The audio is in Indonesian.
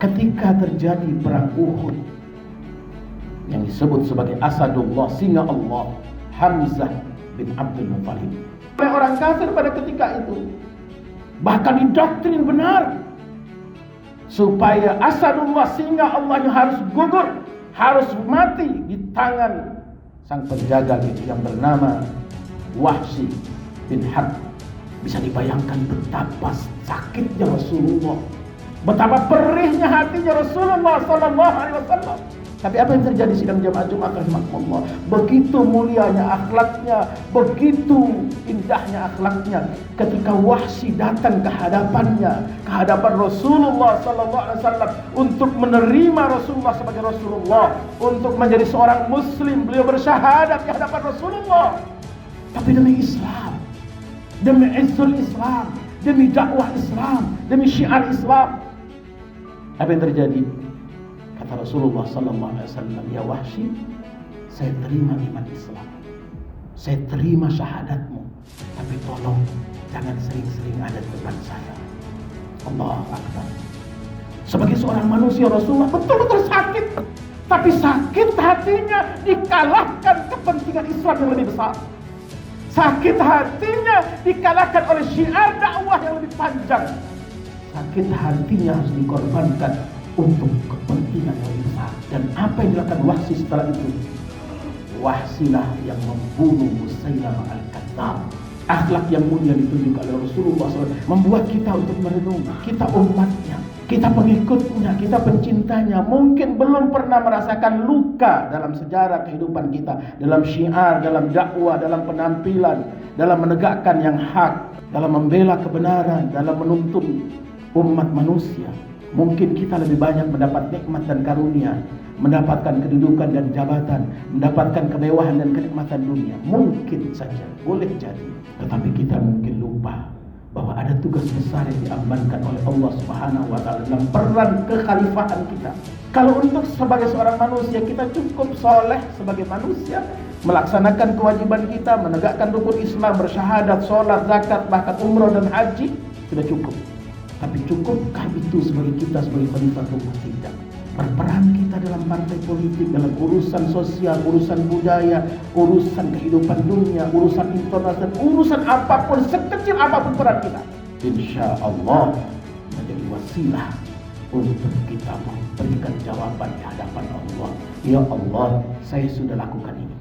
ketika terjadi perang Uhud yang disebut sebagai Asadullah, singa Allah, Hamzah bin Abdul Muttalib, oleh orang kafir pada ketika itu bahkan didoktrin benar supaya Asadullah, singa Allah yang harus gugur, harus mati di tangan sang penjaga yang bernama Wahsy bin Harb. Bisa dibayangkan betapa sakitnya Rasulullah, betapa perihnya hatinya Rasulullah sallallahu alaihi wasallam. Tapi apa yang terjadi sidang jamaah Jumat rahimakumullah? Begitu mulianya akhlaknya, begitu indahnya akhlaknya ketika Wahsy datang ke hadapannya, ke hadapan Rasulullah sallallahu alaihi wasallam untuk menerima Rasulullah sebagai Rasulullah, untuk menjadi seorang muslim. Beliau bersyahadat di hadapan Rasulullah. Tapi demi Islam, demi izzul Islam, demi dakwah Islam, demi syiar Islam, apa yang terjadi? Kata Rasulullah sallallahu alaihi wasallam, "Ya Wahsy, saya terima iman Islam, saya terima syahadatmu, tapi tolong jangan sering-sering ada di depan saya." Allahu Akbar. Sebagai seorang manusia, Rasulullah betul-betul sakit, tapi sakit hatinya dikalahkan kepentingan Islam yang lebih besar. Sakit hatinya dikalahkan oleh syiar dakwah yang lebih panjang. Sakit hatinya harus dikorbankan untuk kepentingan yang lebih besar. Dan apa yang dilakukan Wahsy setelah itu? Wahsyilah yang membunuh Musailamah al-Kadzdzab. Akhlak yang mulia ditunjukkan oleh Rasulullah SAW membuat kita untuk merenung. Kita umatnya, kita pengikutnya, kita pencintanya, mungkin belum pernah merasakan luka dalam sejarah kehidupan kita, dalam syiar, dalam dakwah, dalam penampilan, dalam menegakkan yang hak, dalam membela kebenaran, dalam menuntun umat manusia. Mungkin kita lebih banyak mendapat nikmat dan karunia, mendapatkan kedudukan dan jabatan, mendapatkan kemewahan dan kenikmatan dunia. Mungkin saja, boleh jadi. Tetapi kita mungkin lupa bahwa ada tugas besar yang diamankan oleh Allah Subhanahu wa taala dalam peran kekhalifahan kita. Kalau untuk sebagai seorang manusia kita cukup soleh sebagai manusia, melaksanakan kewajiban kita, menegakkan rukun Islam, bersyahadat, sholat, zakat, bahkan umrah dan haji, sudah cukup. Tapi cukupkah itu sebagai kita sebagai khalifah? Tidak. Berperan kita dalam partai politik, dalam urusan sosial, urusan budaya, urusan kehidupan dunia, urusan internasional, urusan apapun, sekecil apapun peran kita, insya Allah menjadi wasilah untuk kita memberikan jawaban di hadapan Allah. Ya Allah, saya sudah lakukan ini.